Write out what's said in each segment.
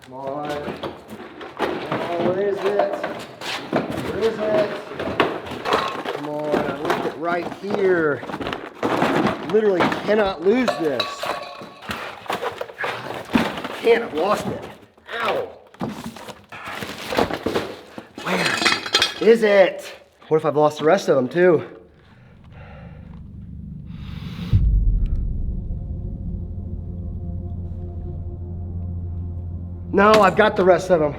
Come on. Oh, where is it? Where is it? Come on, I left it right here. Literally cannot lose this. Can't, I've lost it. Ow. Where is it? What if I've lost the rest of them too? No, I've got the rest of them.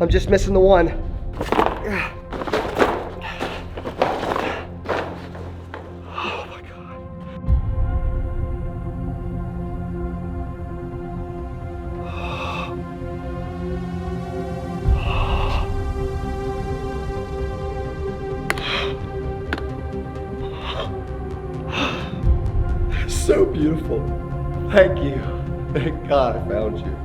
I'm just missing the one. Oh my God. So beautiful. Thank you. Thank God I found you.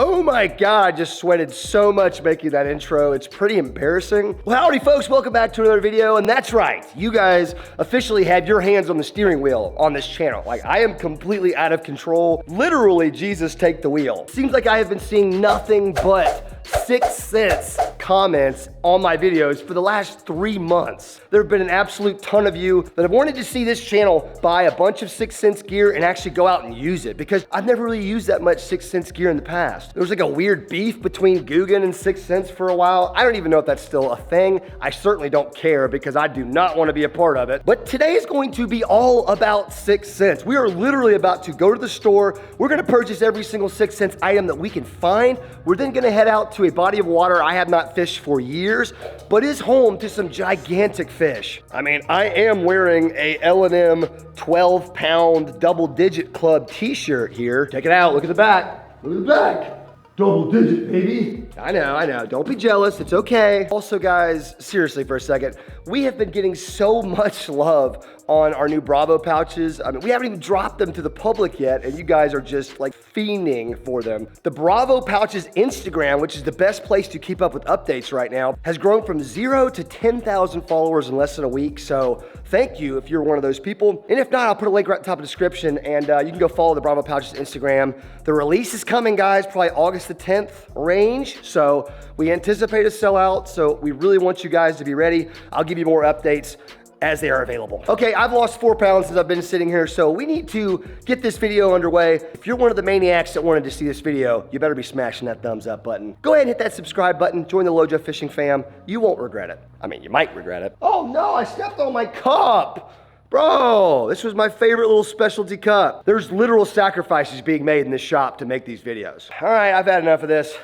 Oh my God, I just sweated so much making that intro. It's pretty embarrassing. Well, howdy folks, welcome back to another video. And that's right, you guys officially have your hands on the steering wheel on this channel. Like, I am completely out of control. Literally, Jesus, take the wheel. Seems like I have been seeing nothing but 6 cents comments on my videos for the last 3 months. There have been an absolute ton of you that have wanted to see this channel buy a bunch of 6 cents gear and actually go out and use it, because I've never really used that much 6 cents gear in the past. There was like a weird beef between Guggen and 6 cents for a while. I don't even know if that's still a thing. I certainly don't care because I do not want to be a part of it. But today is going to be all about 6 cents. We are literally about to go to the store. We're going to purchase every single 6 cents item that we can find. We're then going to head out to a body of water I have not fished for years, but is home to some gigantic fish. I mean, I am wearing a L&M 12-pound double-digit club t-shirt here. Check it out. Look at the back. Look at the back. Double digit, baby. I know. Don't be jealous. It's okay. Also, guys, seriously for a second, we have been getting so much love on our new Bravo pouches. I mean, we haven't even dropped them to the public yet, and you guys are just like fiending for them. The Bravo pouches Instagram, which is the best place to keep up with updates right now, has grown from 0 to 10,000 followers in less than a week. So thank you if you're one of those people. And if not, I'll put a link right at the top of the description, and you can go follow the Bravo pouches Instagram. The release is coming, guys, probably August the 10th range. So we anticipate a sellout. So we really want you guys to be ready. I'll give you more updates as they are available. Okay, I've lost 4 pounds since I've been sitting here, so we need to get this video underway. If you're one of the maniacs that wanted to see this video, you better be smashing that thumbs up button. Go ahead and hit that subscribe button, join the LOJO fishing fam. You won't regret it. I mean, you might regret it. Oh no, I stepped on my cup. Bro, this was my favorite little specialty cup. There's literal sacrifices being made in this shop to make these videos. All right, I've had enough of this.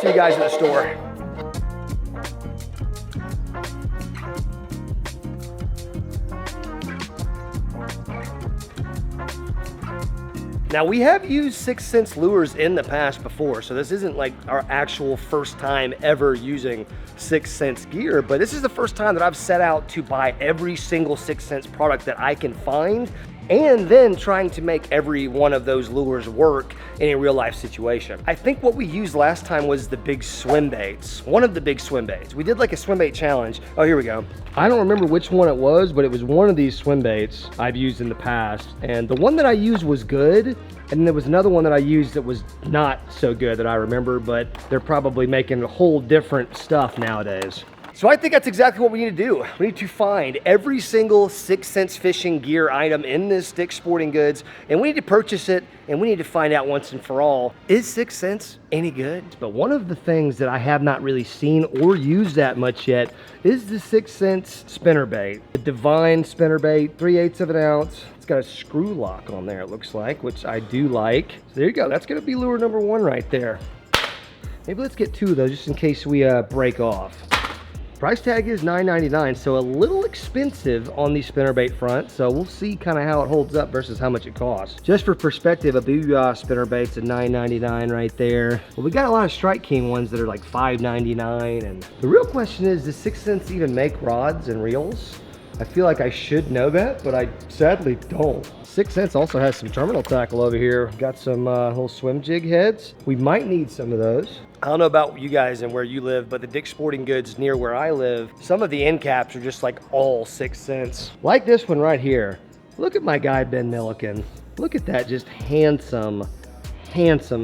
See you guys at the store. Now, we have used 6 cents lures in the past before, so this isn't like our actual first time ever using 6 cents gear, but this is the first time that I've set out to buy every single 6 cents product that I can find, and then trying to make every one of those lures work in a real life situation. I think what we used last time was the big swim baits, one of the big swim baits. We did like a swim bait challenge. Oh, here we go. I don't remember which one it was, but it was one of these swim baits I've used in the past. And the one that I used was good. And there was another one that I used that was not so good that I remember, but they're probably making a whole different stuff nowadays. So I think that's exactly what we need to do. We need to find every single 6 cents fishing gear item in this Dick's Sporting Goods, and we need to purchase it, and we need to find out once and for all, is 6 cents any good? But one of the things that I have not really seen or used that much yet is the 6 cents spinnerbait. The Divine spinnerbait, 3/8 of an ounce. It's got a screw lock on there, it looks like, which I do like. So there you go, that's gonna be lure number 1 right there. Maybe let's get 2 of those just in case we break off. Price tag is $9.99, so a little expensive on the spinnerbait front, so we'll see kind of how it holds up versus how much it costs. Just for perspective, a Booyah spinnerbait's at $9.99 right there. Well, we got a lot of Strike King ones that are like $5.99, and the real question is, does 6 cents even make rods and reels? I feel like I should know that, but I sadly don't. 6 cents also has some terminal tackle over here. Got some little swim jig heads. We might need some of those. I don't know about you guys and where you live, but the Dick's Sporting Goods near where I live, some of the end caps are just like all 6 cents. Like this one right here. Look at my guy, Ben Milliken. Look at that just handsome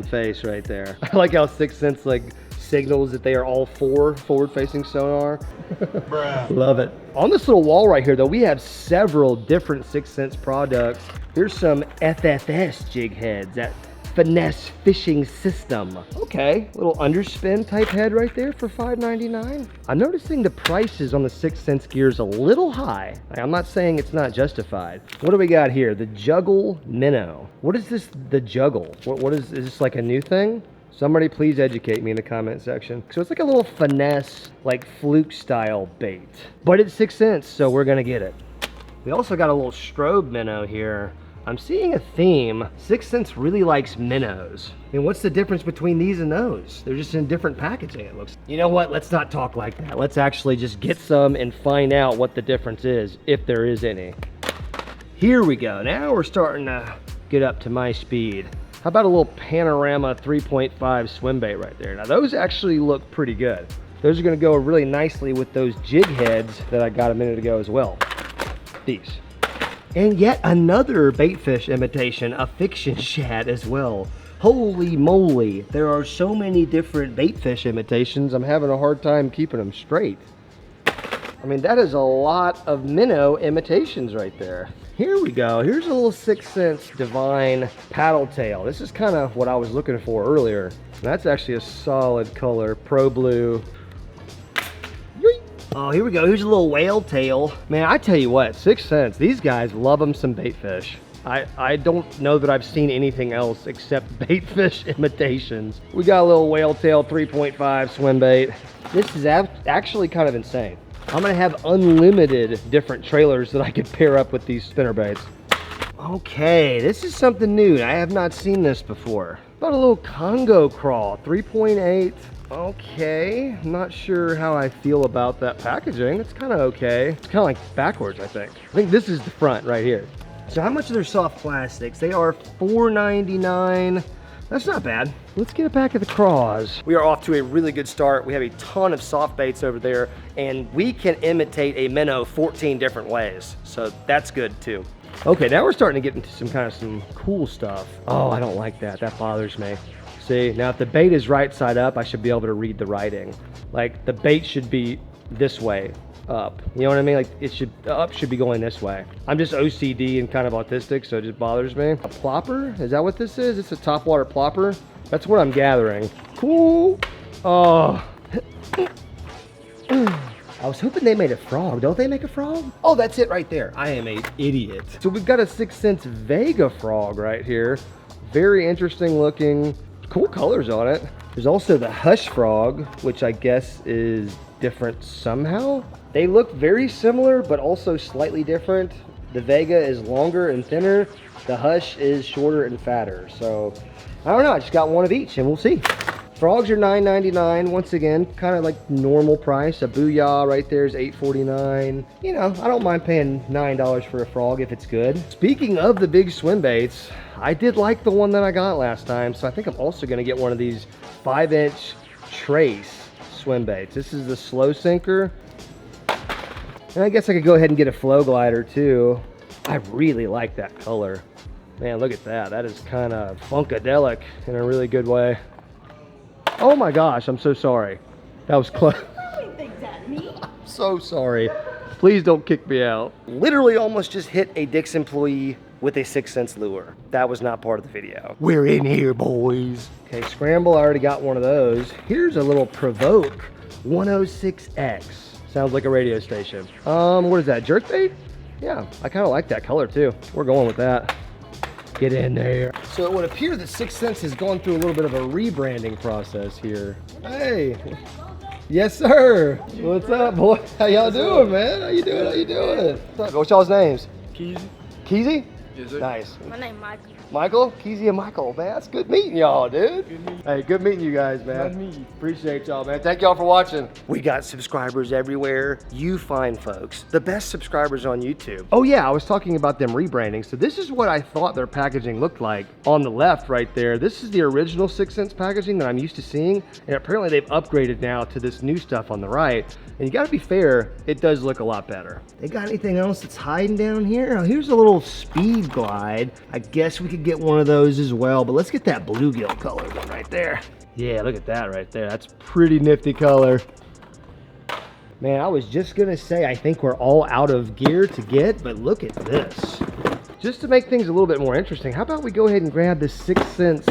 face right there. I like how 6 cents like signals that they are all 4 forward-facing sonar. Bruh. Love it. On this little wall right here though, we have several different 6 cents products. Here's some FFS jig heads, that finesse fishing system. Okay, little underspin type head right there for $5.99. I'm noticing the prices on the 6 cents gears a little high. I'm not saying it's not justified. What do we got here? The Juggle Minnow. What is this, the Juggle? Is this like a new thing? Somebody please educate me in the comment section. So it's like a little finesse, like fluke style bait. But it's 6 cents, so we're gonna get it. We also got a little strobe minnow here. I'm seeing a theme. 6 cents really likes minnows. I mean, what's the difference between these and those? They're just in different packaging, it looks. You know what? Let's not talk like that. Let's actually just get some and find out what the difference is, if there is any. Here we go. Now we're starting to get up to my speed. How about a little Panorama 3.5 swim bait right there? Now those actually look pretty good. Those are gonna go really nicely with those jig heads that I got a minute ago as well. These. And yet another baitfish imitation, a fiction shad as well. Holy moly, there are so many different baitfish imitations, I'm having a hard time keeping them straight. I mean, that is a lot of minnow imitations right there. Here we go, here's a little 6 cents Divine paddle tail. This is kind of what I was looking for earlier. That's actually a solid color, Pro Blue. Oh, here we go. Here's a little whale tail. Man, I tell you what, 6 cents. These guys love them some baitfish. I don't know that I've seen anything else except baitfish imitations. We got a little whale tail 3.5 swim bait. This is actually kind of insane. I'm gonna have unlimited different trailers that I could pair up with these spinner baits. Okay, this is something new. I have not seen this before. About a little Congo crawl, 3.8. Okay, I'm not sure how I feel about that packaging. It's kind of okay. It's kind of like backwards, I think. I think this is the front right here. So how much are their soft plastics? They are $4.99. That's not bad. Let's get a pack of the craws. We are off to a really good start. We have a ton of soft baits over there, and we can imitate a minnow 14 different ways. So that's good too. Okay, now we're starting to get into some cool stuff. Oh, I don't like that. That bothers me. See, now if the bait is right side up, I should be able to read the writing. Like the bait should be this way up. You know what I mean? Like up should be going this way. I'm just OCD and kind of autistic, so it just bothers me. A plopper? Is that what this is? It's a topwater plopper? That's what I'm gathering. Cool. Oh. I was hoping they made a frog. Don't they make a frog? Oh, that's it right there. I am an idiot. So we've got a 6 cents Vega frog right here. Very interesting looking. Cool colors on it. There's also the Hush frog, which I guess is different somehow. They look very similar, but also slightly different. The Vega is longer and thinner. The Hush is shorter and fatter. So I don't know, I just got one of each and we'll see. Frogs are $9.99. Once again, kind of like normal price. A Booyah right there is $8.49. You know, I don't mind paying $9 for a frog if it's good. Speaking of the big swim baits, I did like the one that I got last time, so I think I'm also gonna get one of these 5-inch Trace swim baits. This is the Slow Sinker. And I guess I could go ahead and get a Flow Glider too. I really like that color. Man, look at that. That is kind of funkadelic in a really good way. Oh my gosh, I'm so sorry. That was close. Throwing things at me. I'm so sorry. Please don't kick me out. Literally almost just hit a Dick's employee with a 6 cents lure. That was not part of the video. We're in here, boys. Okay, scramble, I already got one of those. Here's a little Provoke 106X. Sounds like a radio station. What is that, jerkbait? Yeah, I kind of like that color too. We're going with that. Get in there. So it would appear that 6 cents has gone through a little bit of a rebranding process here. Hey. Yes, sir. What's up, boy? How y'all doing, man? How you doing? How you doing? What's y'all's names? Keezy. Keezy? Yes, sir. Nice. My name Michael. Michael? Keezy and Michael, man. That's good meeting y'all, dude. Hey, good meeting you guys, man. Nice meeting you. Appreciate y'all, man. Thank y'all for watching. We got subscribers everywhere. You find folks. The best subscribers on YouTube. Oh yeah, I was talking about them rebranding. So this is what I thought their packaging looked like on the left right there. This is the original 6th Sense packaging that I'm used to seeing. And apparently they've upgraded now to this new stuff on the right. And you gotta be fair, it does look a lot better. They got anything else that's hiding down here? Oh, here's a little speed glide. I guess we could get one of those as well, but let's get that bluegill color one right there. Yeah, look at that right there. That's pretty nifty color. Man, I was just gonna say, I think we're all out of gear to get, but look at this. Just to make things a little bit more interesting, how about we go ahead and grab this 6th Sense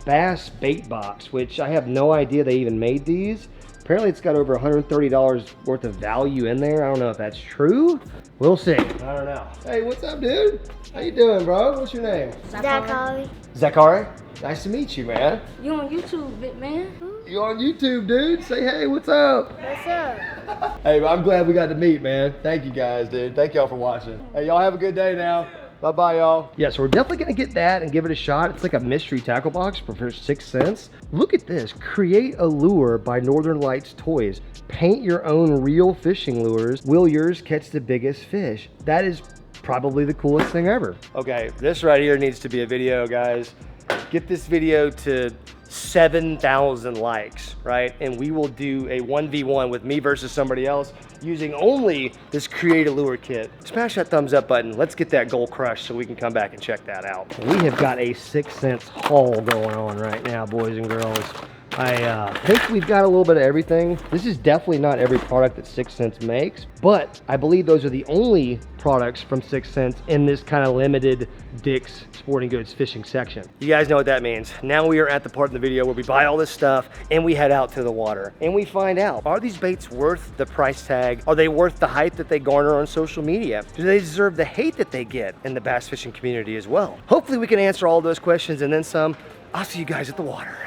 bass bait box, which I have no idea they even made these. Apparently it's got over $130 worth of value in there. I don't know if that's true. We'll see. I don't know. Hey, what's up, dude? How you doing, bro? What's your name? Zachary. Zachary? Nice to meet you, man. You on YouTube, big man? You on YouTube, dude? Say hey, what's up? What's up? Hey, I'm glad we got to meet, man. Thank you guys, dude. Thank y'all for watching. Hey, y'all have a good day now. Bye-bye, y'all. Yeah, so we're definitely gonna get that and give it a shot. It's like a mystery tackle box for 6th Sense. Look at this. Create a lure by Northern Lights Toys. Paint your own real fishing lures. Will yours catch the biggest fish? That is probably the coolest thing ever. Okay, this right here needs to be a video, guys. Get this video to 7,000 likes, right? And we will do a 1v1 with me versus somebody else using only this Create a Lure kit. Smash that thumbs up button. Let's get that goal crushed so we can come back and check that out. We have got a 6th Sense haul going on right now, boys and girls. I think we've got a little bit of everything. This is definitely not every product that 6th Sense makes, but I believe those are the only products from 6th Sense in this kind of limited Dick's Sporting Goods fishing section. You guys know what that means. Now we are at the part in the video where we buy all this stuff and we head out to the water and we find out, are these baits worth the price tag? Are they worth the hype that they garner on social media? Do they deserve the hate that they get in the bass fishing community as well? Hopefully we can answer all those questions and then some. I'll see you guys at the water.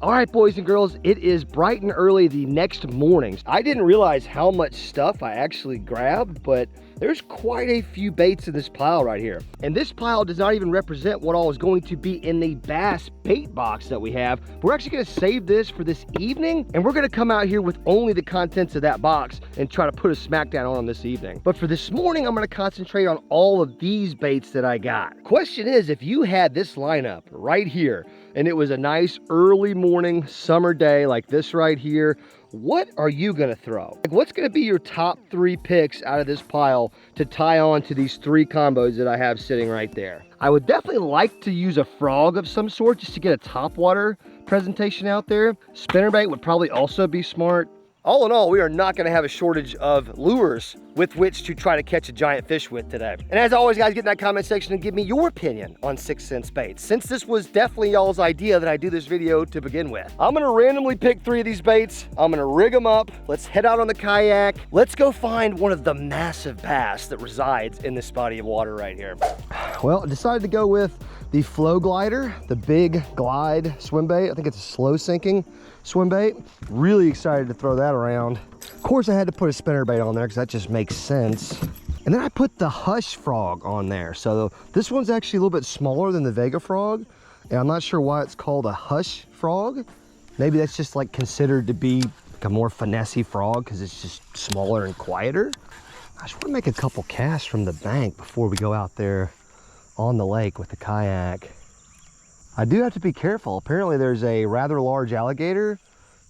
All right, boys and girls, it is bright and early the next morning. I didn't realize how much stuff I actually grabbed, but there's quite a few baits in this pile right here. And this pile does not even represent what all is going to be in the bass bait box that we have. We're actually gonna save this for this evening, and we're gonna come out here with only the contents of that box and try to put a smackdown on this evening. But for this morning, I'm gonna concentrate on all of these baits that I got. Question is, if you had this lineup right here, and it was a nice early morning summer day like this right here, what are you gonna throw? Like, what's gonna be your top 3 picks out of this pile to tie on to these 3 combos that I have sitting right there? I would definitely like to use a frog of some sort just to get a topwater presentation out there. Spinnerbait would probably also be smart. All in all, we are not gonna have a shortage of lures with which to try to catch a giant fish with today. And as always, guys, get in that comment section and give me your opinion on 6th Sense baits. Since this was definitely y'all's idea that I do this video to begin with. I'm gonna randomly pick 3 of these baits. I'm gonna rig them up. Let's head out on the kayak. Let's go find one of the massive bass that resides in this body of water right here. Well, I decided to go with the Flow Glider, the big glide swim bait. I think it's a slow sinking swim bait. Really excited to throw that around. Of course, I had to put a spinnerbait on there because that just makes sense. And then I put the Hush Frog on there. So this one's actually a little bit smaller than the Vega Frog. And I'm not sure why it's called a Hush Frog. Maybe that's just like considered to be like a more finessey frog because it's just smaller and quieter. I just want to make a couple casts from the bank before we go out there on the lake with the kayak. I do have to be careful. Apparently there's a rather large alligator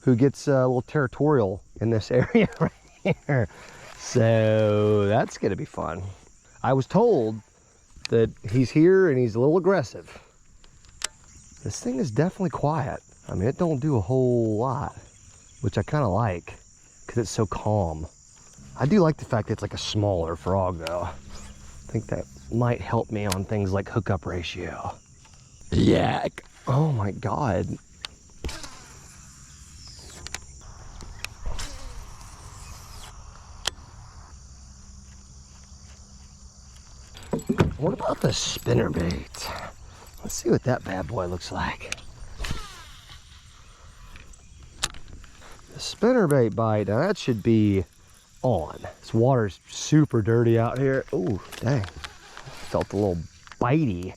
who gets a little territorial in this area right here. So that's gonna be fun. I was told that he's here and he's a little aggressive. This thing is definitely quiet. I mean, it don't do a whole lot, which I kind of like because it's so calm. I do like the fact that it's like a smaller frog though. I think that might help me on things like hookup ratio. Yak. Oh my God. about the spinnerbait? Let's see what that bad boy looks like. The spinnerbait bite, now that should be on. This water's super dirty out here. Ooh, dang. Felt a little bitey.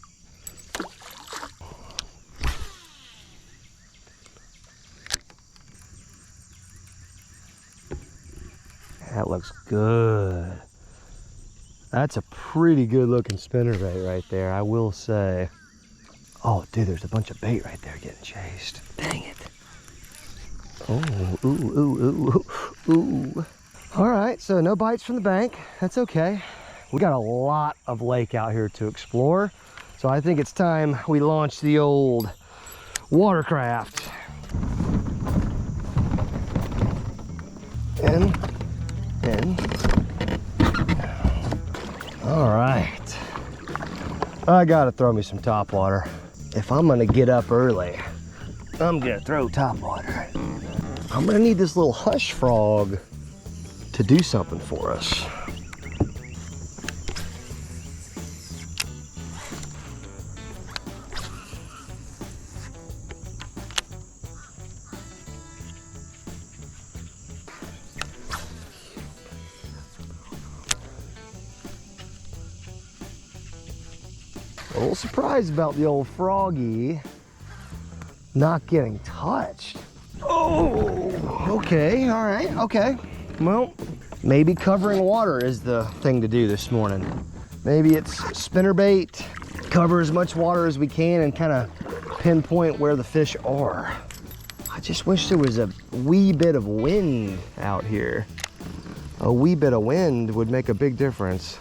That looks good. That's a pretty good looking spinnerbait right there, I will say. Oh, dude, there's a bunch of bait right there getting chased. Dang it. Oh, ooh. All right, so no bites from the bank. That's okay. We got a lot of lake out here to explore. So I think it's time we launch the old watercraft. In. All right. I gotta throw me some top water. If I'm gonna get up early, I'm gonna throw top water. I'm gonna need this little hush frog to do something for us. A little surprised about the old froggy not getting touched. Oh, okay, all right, okay. Well, maybe covering water is the thing to do this morning. Maybe it's spinnerbait, cover as much water as we can and kind of pinpoint where the fish are. I just wish there was a wee bit of wind out here. A wee bit of wind would make a big difference.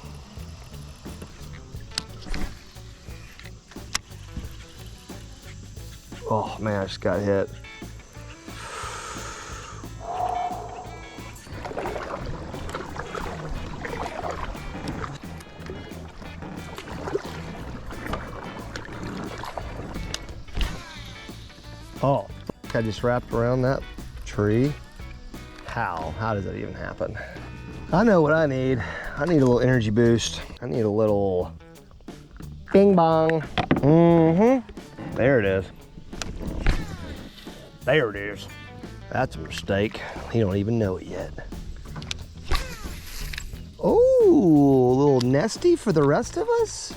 Oh man, I just got hit. Oh, I just wrapped around that tree. How does that even happen? I know what I need. I need a little energy boost. I need a little bing bong. There it is. There it is. That's a mistake. You don't even know it yet. Oh, a little nesty for the rest of us?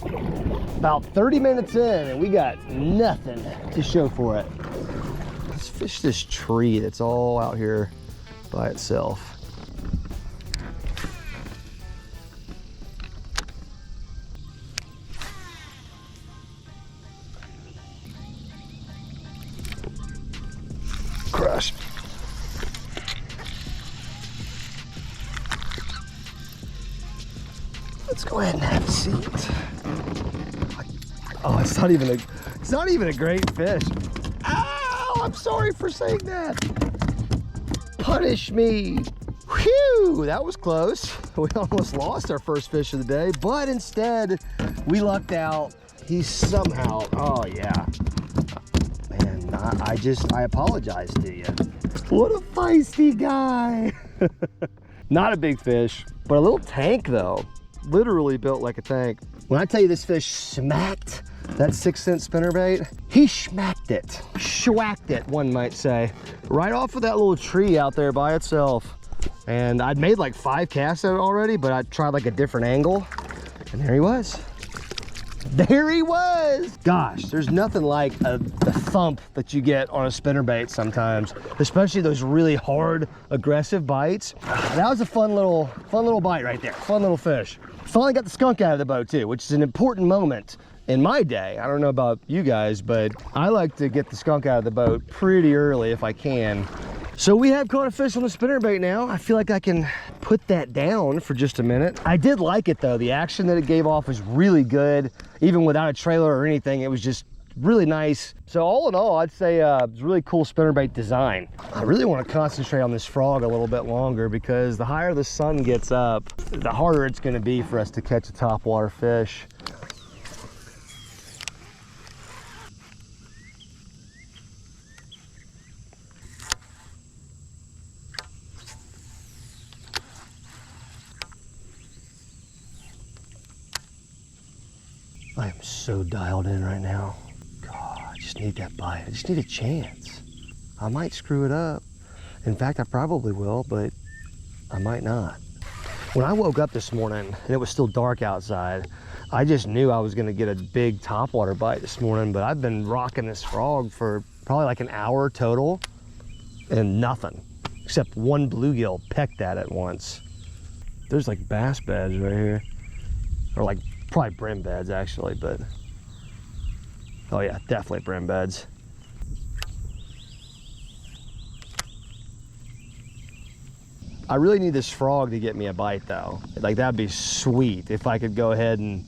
About 30 minutes in and we got nothing to show for it. Let's fish this tree that's all out here by itself. Crush. Let's go ahead and have a seat. Oh, it's not even a great fish. Ow, I'm sorry for saying that. Punish me. Whew, that was close. We almost lost our first fish of the day, but instead we lucked out. He somehow, oh yeah. Man, I apologize to you. What a feisty guy. Not a big fish, but a little tank though. Literally built like a tank. When I tell you this fish smacked that 6-cent spinnerbait, he smacked it. Schwacked it, one might say. Right off of that little tree out there by itself. And I'd made like 5 casts at it already, but I tried like a different angle. And there he was. There he was. Gosh, there's nothing like the thump that you get on a spinnerbait sometimes, especially those really hard, aggressive bites. That was a fun little bite right there. Fun little fish. Finally got the skunk out of the boat too, which is an important moment in my day. I don't know about you guys, but I like to get the skunk out of the boat pretty early if I can. So we have caught a fish on the spinnerbait now. I feel like I can put that down for just a minute. I did like it though. The action that it gave off was really good. Even without a trailer or anything, it was just really nice. So all in all, I'd say it's a really cool spinnerbait design. I really want to concentrate on this frog a little bit longer because the higher the sun gets up, the harder it's going to be for us to catch a topwater fish. I am so dialed in right now. God, I just need that bite. I just need a chance. I might screw it up. In fact, I probably will, but I might not. When I woke up this morning and it was still dark outside, I just knew I was gonna get a big topwater bite this morning, but I've been rocking this frog for probably like an hour total and nothing, except one bluegill pecked at it once. There's like bass beds right here, or like probably brim beds actually, but oh yeah, definitely brim beds. I really need this frog to get me a bite though. Like that'd be sweet if I could go ahead and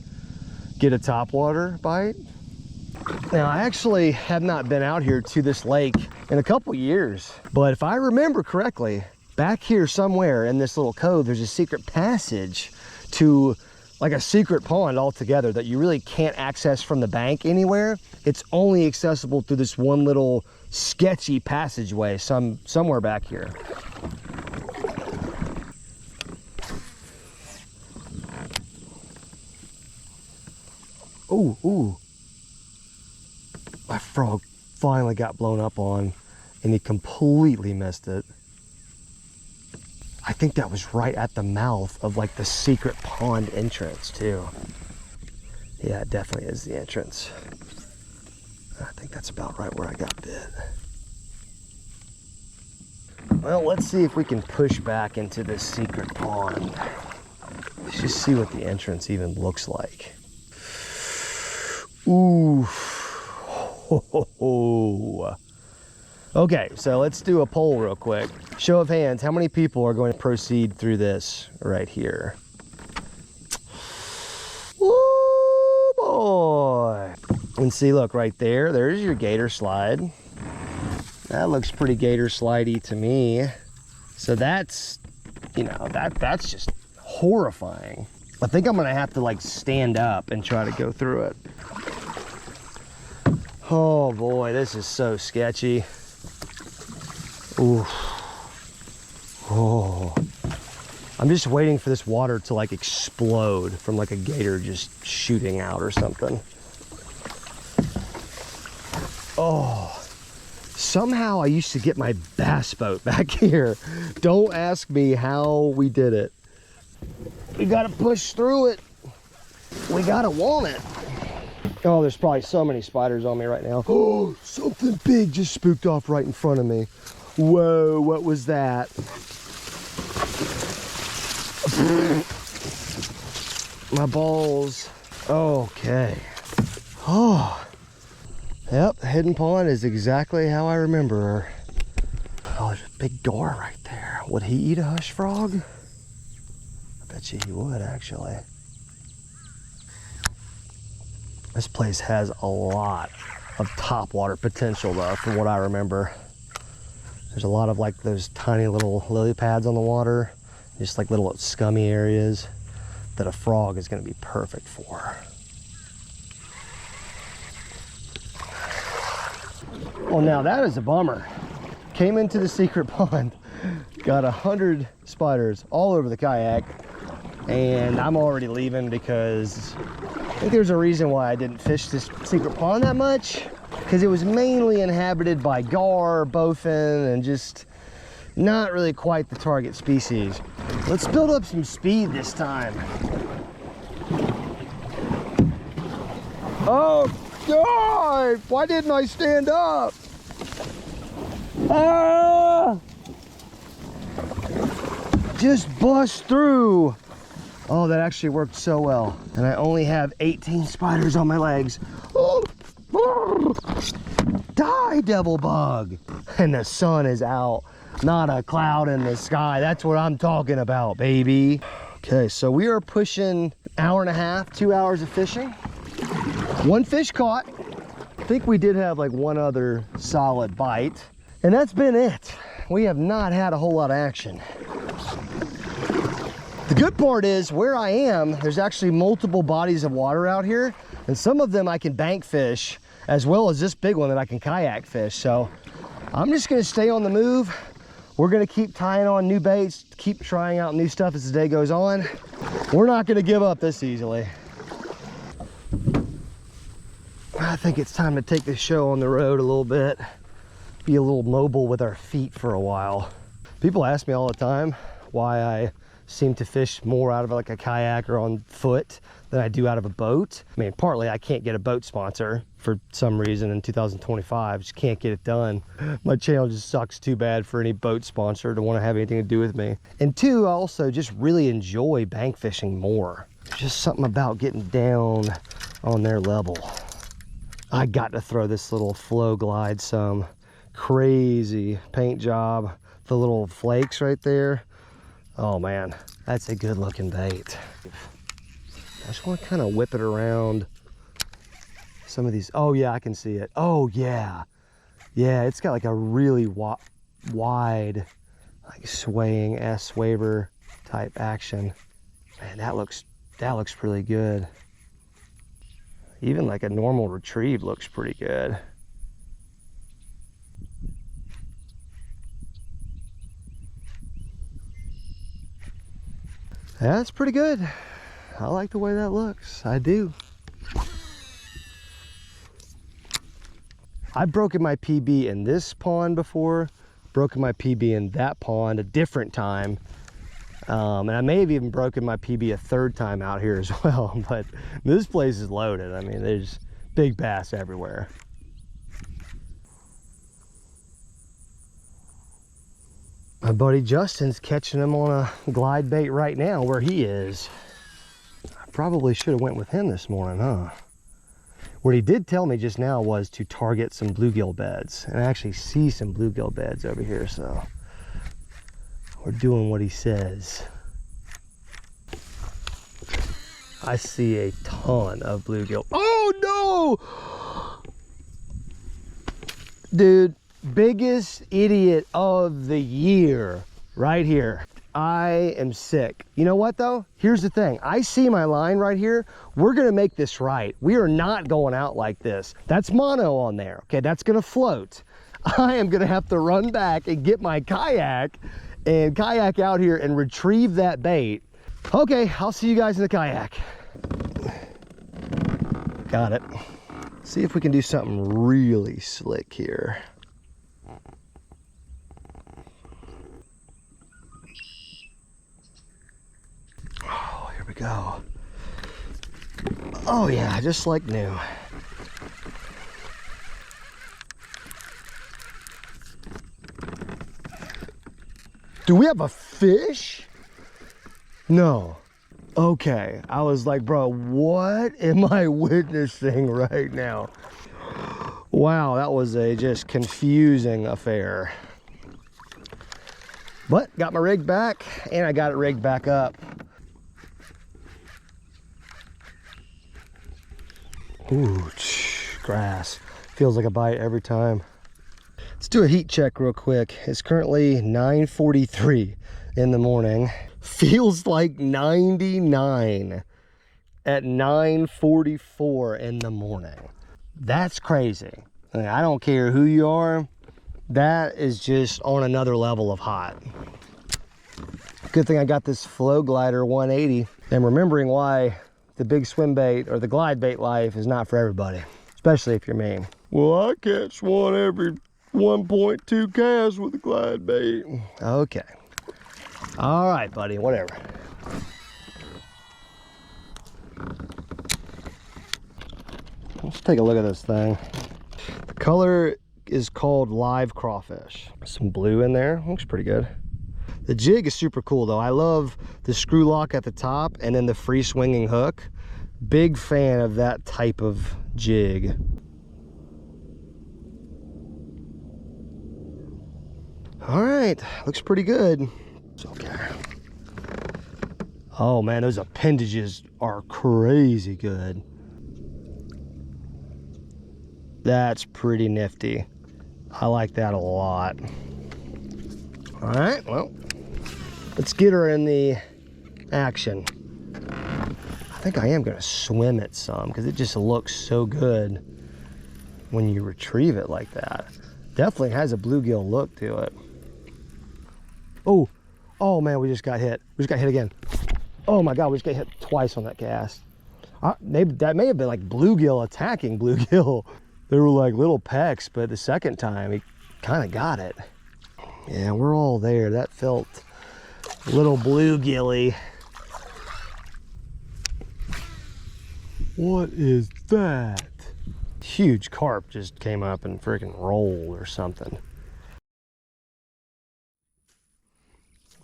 get a topwater bite. Now I actually have not been out here to this lake in a couple years, but if I remember correctly, back here somewhere in this little cove, there's a secret passage to like a secret pond altogether that you really can't access from the bank anywhere. It's only accessible through this one little sketchy passageway somewhere back here. Ooh, ooh. My frog finally got blown up on and he completely missed it. I think that was right at the mouth of like the secret pond entrance too. Yeah, it definitely is the entrance. I think that's about right where I got bit. Well, let's see if we can push back into this secret pond. Let's just see what the entrance even looks like. Ooh. Ho, ho, ho. Okay, so let's do a poll real quick. Show of hands, how many people are going to proceed through this right here? Woo, boy. And see, look right there, there's your gator slide. That looks pretty gator slidey to me. So that's, you know, that's just horrifying. I think I'm gonna have to like stand up and try to go through it. Oh boy, this is so sketchy. Ooh. Oh. I'm just waiting for this water to like explode from like a gator just shooting out or something. Oh. Somehow I used to get my bass boat back here. Don't ask me how we did it. We gotta push through it. We gotta want it. Oh, there's probably so many spiders on me right now. Oh, something big just spooked off right in front of me. Whoa, what was that? My balls. Okay. Oh. Yep, the hidden pond is exactly how I remember her. Oh, there's a big gar right there. Would he eat a hush frog? I bet you he would, actually. This place has a lot of topwater potential though, from what I remember. There's a lot of like those tiny little lily pads on the water, just like little scummy areas that a frog is gonna be perfect for. Well, now that is a bummer. Came into the secret pond, got 100 spiders all over the kayak, and I'm already leaving because I think there's a reason why I didn't fish this secret pond that much, because it was mainly inhabited by gar, bowfin, and just not really quite the target species. Let's build up some speed this time. Oh God, why didn't I stand up? Ah! Just bust through. Oh, that actually worked so well. And I only have 18 spiders on my legs. Oh, die, devil bug. And the sun is out, not a cloud in the sky. That's what I'm talking about, baby. Okay, so we are pushing an hour and a half, 2 hours of fishing. One fish caught. I think we did have like one other solid bite. And that's been it. We have not had a whole lot of action. The good part is where I am, there's actually multiple bodies of water out here, and some of them I can bank fish, as well as this big one that I can kayak fish. So I'm just gonna stay on the move. We're gonna keep tying on new baits, keep trying out new stuff as the day goes on. We're not gonna give up this easily. I think it's time to take this show on the road a little bit. Be a little mobile with our feet for a while. People ask me all the time why I seem to fish more out of like a kayak or on foot than I do out of a boat. I mean, partly I can't get a boat sponsor for some reason in 2025. Just can't get it done. My channel just sucks too bad for any boat sponsor to want to have anything to do with me. And two, I also just really enjoy bank fishing more. Just something about getting down on their level. I got to throw this little Flow Glide some. Crazy paint job. The little flakes right there. Oh man, that's a good looking bait. I just want to kind of whip it around some of these. Oh yeah, I can see it. Oh yeah. Yeah, it's got like a really wide, like swaying S-waver type action. Man, that looks really good. Even like a normal retrieve looks pretty good. That's pretty good. I like the way that looks. I do. I've broken my PB in this pond before, broken my PB in that pond a different time. And I may have even broken my PB a third time out here as well, but this place is loaded. I mean, there's big bass everywhere. My buddy Justin's catching him on a glide bait right now where he is. I probably should have went with him this morning, huh? What he did tell me just now was to target some bluegill beds. And I actually see some bluegill beds over here, so we're doing what he says. I see a ton of bluegill. Oh no! Dude. Biggest idiot of the year right here. I am sick. You know what though? Here's the thing. I see my line right here. We're gonna make this right. We are not going out like this. That's mono on there. Okay, that's gonna float. I am gonna have to run back and get my kayak and kayak out here and retrieve that bait. Okay, I'll see you guys in the kayak. Got it. See if we can do something really slick here. Here we go. Oh yeah, just like new. Do we have a fish? No. Okay, I was like, bro, what am I witnessing right now? Wow, that was a just confusing affair. But got my rig back and I got it rigged back up. Ooh, grass. Feels like a bite every time. Let's do a heat check real quick. It's currently 9:43 in the morning. Feels like 99 at 9:44 in the morning. That's crazy. I mean, I don't care who you are. That is just on another level of hot. Good thing I got this Flow Glider 180. And remembering why the big swim bait or the glide bait life is not for everybody, especially if you're me. Well, I catch one every 1.2 casts with a glide bait. Okay. All right, buddy, whatever. Let's take a look at this thing. The color is called Live Crawfish. Some blue in there, looks pretty good. The jig is super cool though. I love the screw lock at the top and then the free swinging hook. Big fan of that type of jig. All right, looks pretty good. It's okay. Oh man, those appendages are crazy good. That's pretty nifty. I like that a lot. All right, well, let's get her in the action. I think I am gonna swim it some because it just looks so good when you retrieve it like that. Definitely has a bluegill look to it. Oh man, we just got hit. We just got hit again. Oh my God, we just got hit twice on that cast. That may have been like bluegill attacking bluegill. They were like little pecks, but the second time he kind of got it. Yeah, we're all there. That felt a little bluegilly. What is that? Huge carp just came up and freaking rolled or something.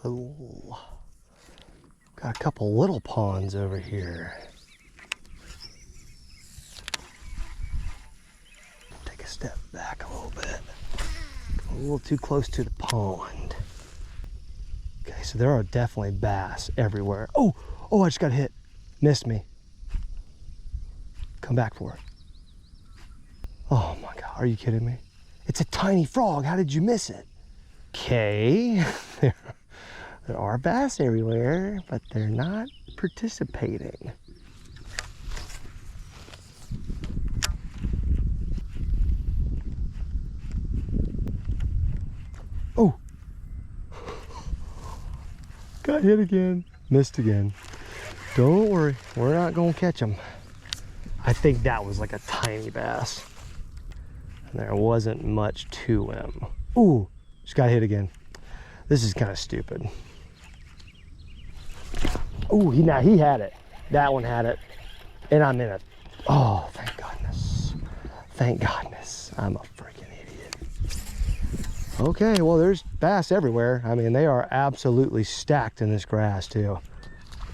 Oh, got a couple little ponds over here. Take a step back a little bit. A little too close to the pond. Okay, so there are definitely bass everywhere. Oh, I just got hit. Missed me. Come back for it. Oh my God, are you kidding me? It's a tiny frog. How did you miss it? Okay, there are bass everywhere, but they're not participating. Oh, got hit again, missed again. Don't worry, we're not gonna catch them. I think that was like a tiny bass. And there wasn't much to him. Ooh, just got hit again. This is kind of stupid. Ooh, he had it. That one had it. And I'm in it. Oh, thank goodness. Thank goodness. I'm a freaking idiot. Okay, well, there's bass everywhere. I mean, they are absolutely stacked in this grass too.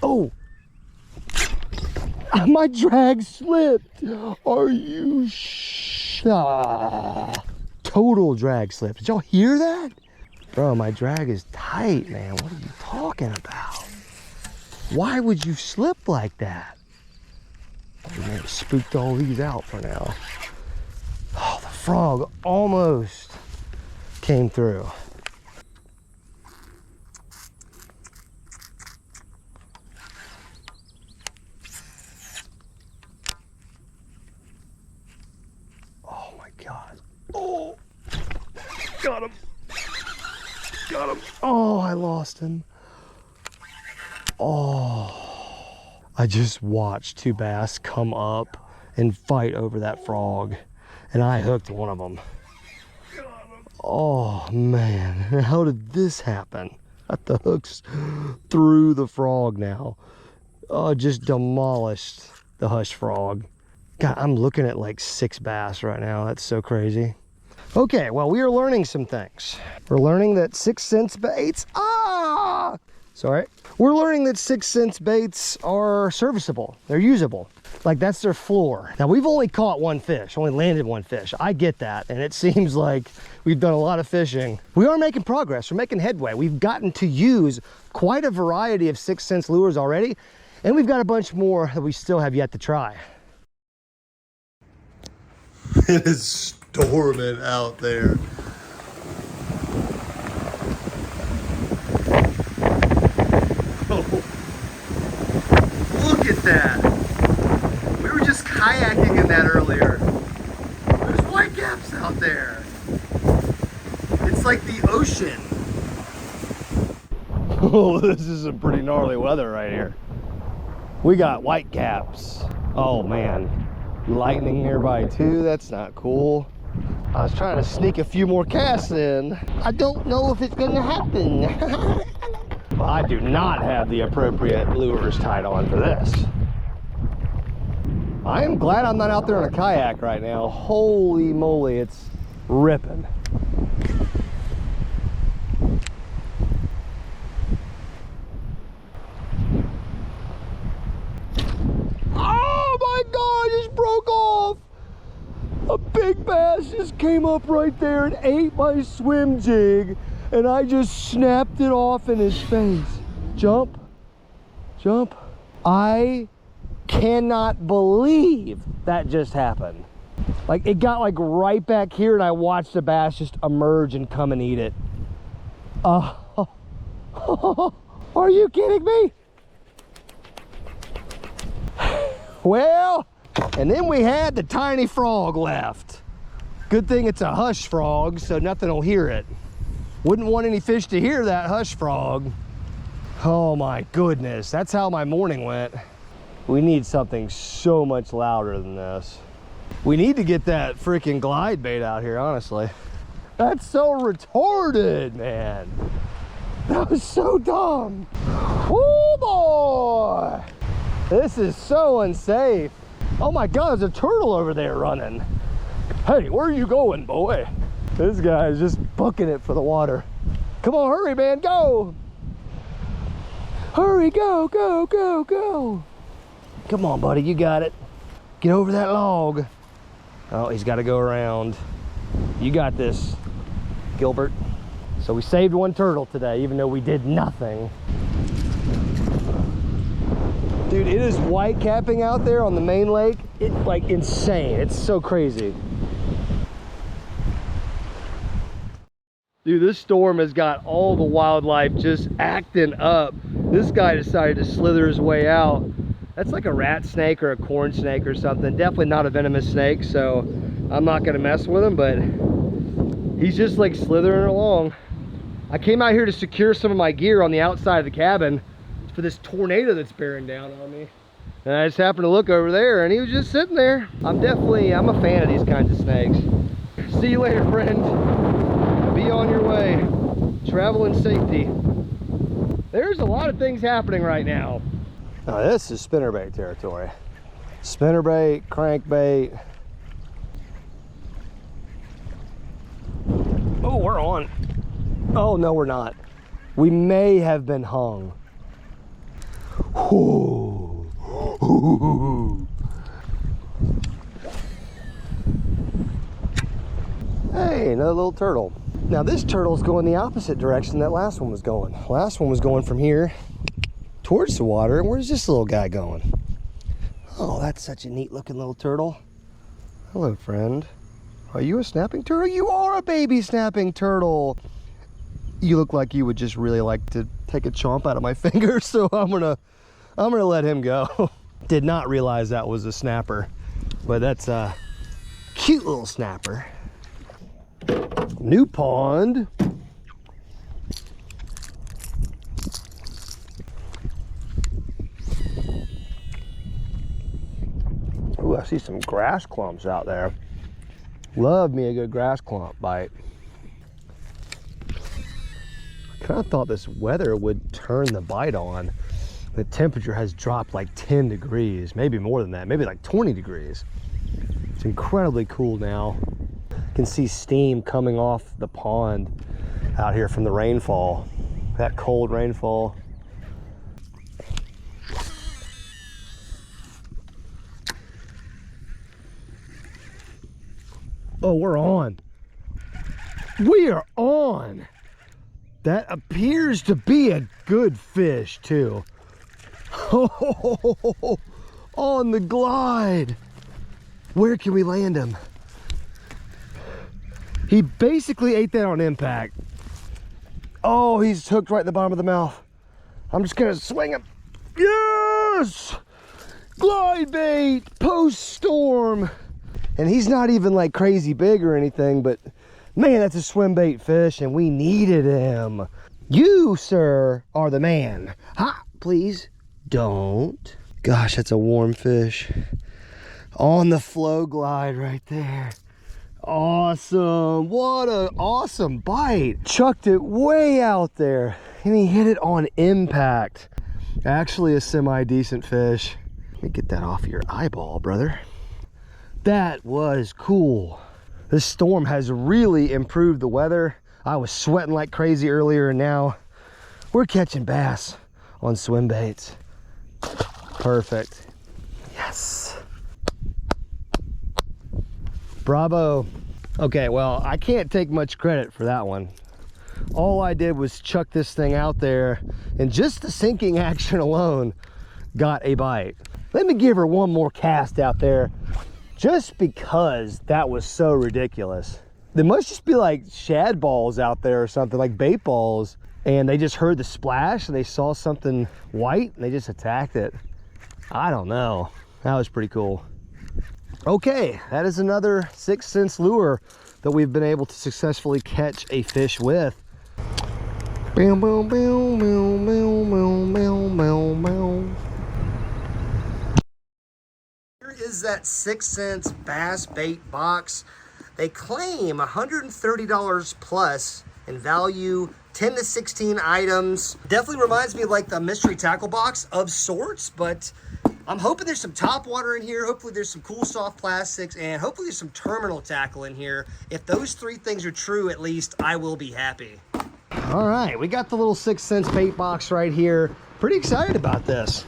Oh, my drag slipped. Are you total drag slip? Did y'all hear that? Bro, my drag is tight, man. What are you talking about? Why would you slip like that? We may have spooked all these out for now. Oh, the frog almost came through. Oh my God. Oh, got him. Got him. Oh, I lost him. Oh, I just watched two bass come up and fight over that frog, and I hooked one of them. Oh man, how did this happen? Got the hooks through the frog now. Oh, just demolished the hush frog. God, I'm looking at like 6 bass right now. That's so crazy. Okay, well, we are learning some things. We're learning that 6 cents baits, sorry. We're learning that 6 cents baits are serviceable. They're usable. Like, that's their floor. Now, we've only caught 1 fish, only landed 1 fish. I get that, and it seems like we've done a lot of fishing. We are making progress. We're making headway. We've gotten to use quite a variety of 6 cents lures already, and we've got a bunch more that we still have yet to try. It is storming out there. Oh, look at that. We were just kayaking in that earlier. There's white gaps out there. It's like the ocean. Oh, this is some pretty gnarly weather right here. We got white caps. Oh man. Lightning nearby too. That's not cool. I was trying to sneak a few more casts in. I don't know if it's gonna happen. Well, I do not have the appropriate lures tied on for this. I am glad I'm not out there in a kayak right now. Holy moly, it's ripping. Oh my God, it just broke off. A big bass just came up right there and ate my swim jig, and I just snapped it off in his face. Jump, jump. I cannot believe that just happened. Like, it got like right back here, and I watched the bass just emerge and come and eat it. Are you kidding me? Well, and then we had the tiny frog left. Good thing it's a hush frog, so nothing will hear it. Wouldn't want any fish to hear that hush frog. Oh my goodness, that's how my morning went. We need something so much louder than this. We need to get that freaking glide bait out here, honestly. That's so retarded, man. That was so dumb. Oh boy. This is so unsafe. Oh my God, there's a turtle over there running. Hey, where are you going, boy? This guy is just booking it for the water. Come on, hurry, man, go. Hurry, go, go, go, go. Come on, buddy, you got it. Get over that log. Oh, he's got to go around. You got this, Gilbert. So we saved one turtle today, even though we did nothing. Dude, it is white capping out there on the main lake. It's like insane. It's so crazy. Dude, this storm has got all the wildlife just acting up. This guy decided to slither his way out. That's like a rat snake or a corn snake or something. Definitely not a venomous snake, so I'm not gonna mess with him, but he's just like slithering along. I came out here to secure some of my gear on the outside of the cabin for this tornado that's bearing down on me. And I just happened to look over there and he was just sitting there. I'm a fan of these kinds of snakes. See you later, friend. Be on your way. Travel in safety. There's a lot of things happening right now. Now this is spinnerbait territory. Spinnerbait, crankbait. Oh, we're on. Oh, no, we're not. We may have been hung. Ooh. Ooh. Hey, another little turtle. Now this turtle's going the opposite direction that last one was going. Last one was going from here towards the water. And where's this little guy going? Oh, that's such a neat looking little turtle. Hello, friend. Are you a snapping turtle? You are a baby snapping turtle. You look like you would just really like to take a chomp out of my finger, so I'm gonna let him go. Did not realize that was a snapper, but that's a cute little snapper. New pond. Ooh, I see some grass clumps out there. Love me a good grass clump bite. I kind of thought this weather would turn the bite on. The temperature has dropped like 10 degrees, maybe more than that, maybe like 20 degrees. It's incredibly cool now. You can see steam coming off the pond out here from the rainfall, that cold rainfall. Oh, we're on. We are on. That appears to be a good fish too. Oh, on the glide. Where can we land him? He basically ate that on impact. Oh, he's hooked right in the bottom of the mouth. I'm just gonna swing him. Yes! Glide bait, post-storm. And he's not even like crazy big or anything, but man, that's a swim bait fish and we needed him. You, sir, are the man. Ha, please don't. Gosh, that's a warm fish. On the flow glide right there. Awesome. What an awesome bite. Chucked it way out there and he hit it on impact. Actually a semi-decent fish. Let me get that off of your eyeball, brother. That was cool. This storm has really improved the weather. I was sweating like crazy earlier and now we're catching bass on swim baits. Perfect. Yes. Bravo. Okay, well, I can't take much credit for that one. All I did was chuck this thing out there and just the sinking action alone got a bite. Let me give her one more cast out there just because that was so ridiculous. There must just be like shad balls out there or something, like bait balls, and they just heard the splash and they saw something white and they just attacked it. I don't know. That was pretty cool. Okay, that is another 6th Sense lure that we've been able to successfully catch a fish with. Boom, boom, boom, boom, boom, boom, boom, boom, boom. is that 6 cents bass bait box. They claim $130 plus in value, 10 to 16 items. Definitely reminds me of like the mystery tackle box of sorts, but I'm hoping there's some top water in here. Hopefully there's some cool soft plastics, and hopefully there's some terminal tackle in here. If those three things are true, at least I will be happy. All right, we got the little 6 cents bait box right here. Pretty excited about this.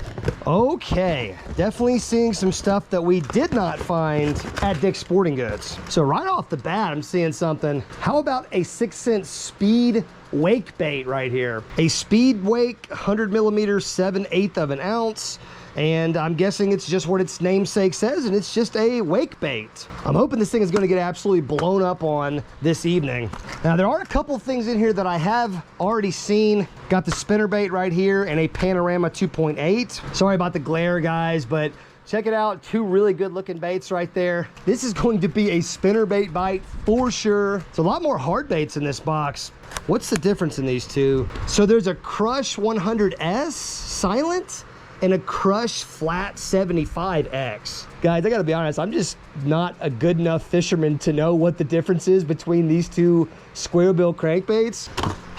Okay, definitely seeing some stuff that we did not find at Dick's Sporting Goods. So right off the bat, I'm seeing something. How about a 6 cent speed wake bait right here? A speed wake, 100 millimeters, 7/8 of an ounce. And I'm guessing it's just what its namesake says, and it's just a wake bait. I'm hoping this thing is going to get absolutely blown up on this evening. Now, there are a couple things in here that I have already seen. Got the spinner bait right here and a Panorama 2.8. Sorry about the glare, guys, but check it out. Two really good looking baits right there. This is going to be a spinner bait bite for sure. It's a lot more hard baits in this box. What's the difference in these two? So there's a Crush 100S silent and a Crush Flat 75X. Guys, I gotta be honest, I'm just not a good enough fisherman to know what the difference is between these two square bill crankbaits.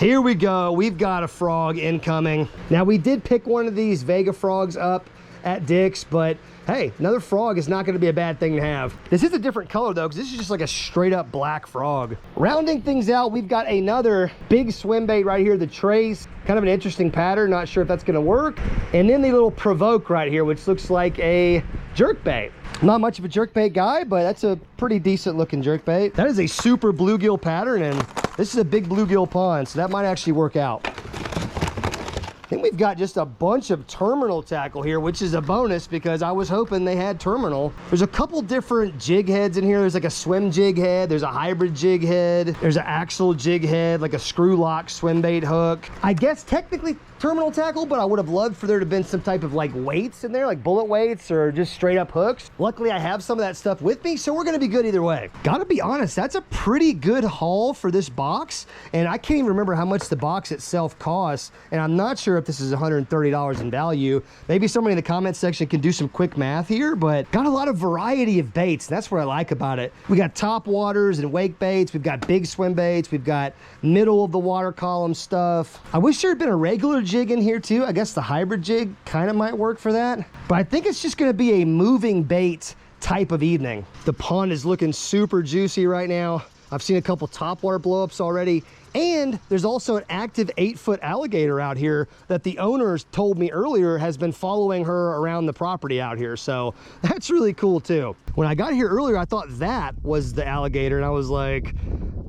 Here we go, we've got a frog incoming. Now, we did pick one of these Vega frogs up at Dick's, but hey, another frog is not going to be a bad thing to have. This is a different color though, because this is just like a straight up black frog. Rounding things out, we've got another big swim bait right here, the Trace. Kind of an interesting pattern, not sure if that's going to work. And then the little Provoke right here, which looks like a jerk bait. Not much of a jerk bait guy, but that's a pretty decent looking jerk bait. That is a super bluegill pattern, and this is a big bluegill pond, so that might actually work out. I think we've got just a bunch of terminal tackle here, which is a bonus because I was hoping they had terminal. There's a couple different jig heads in here. There's like a swim jig head. There's a hybrid jig head. There's an axle jig head, like a screw lock swim bait hook. I guess technically terminal tackle, but I would have loved for there to have been some type of like weights in there, like bullet weights or just straight up hooks. Luckily, I have some of that stuff with me, so we're gonna be good either way. Gotta be honest, that's a pretty good haul for this box, and I can't even remember how much the box itself costs, and I'm not sure if this is $130 in value. Maybe somebody in the comment section can do some quick math here, but got a lot of variety of baits. That's what I like about it. We got top waters and wake baits. We've got big swim baits. We've got middle of the water column stuff. I wish there had been a regular jig in here too. I guess the hybrid jig kind of might work for that, but I think it's just going to be a moving bait type of evening. The pond is looking super juicy right now. I've seen a couple topwater blowups already, and there's also an active 8-foot alligator out here that the owners told me earlier has been following her around the property out here, so that's really cool too. When I got here earlier, I thought that was the alligator, and I was like,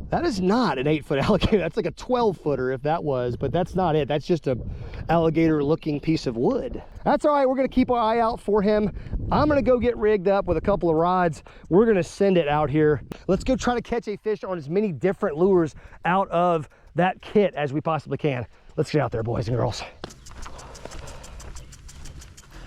that is not an 8-foot alligator. That's like a 12-footer if that was, but that's not it. That's just a alligator looking piece of wood. That's all right, we're gonna keep our eye out for him. I'm gonna go get rigged up with a couple of rods. We're gonna send it out here. Let's go try to catch a fish on as many different lures out of that kit as we possibly can. Let's get out there, boys and girls.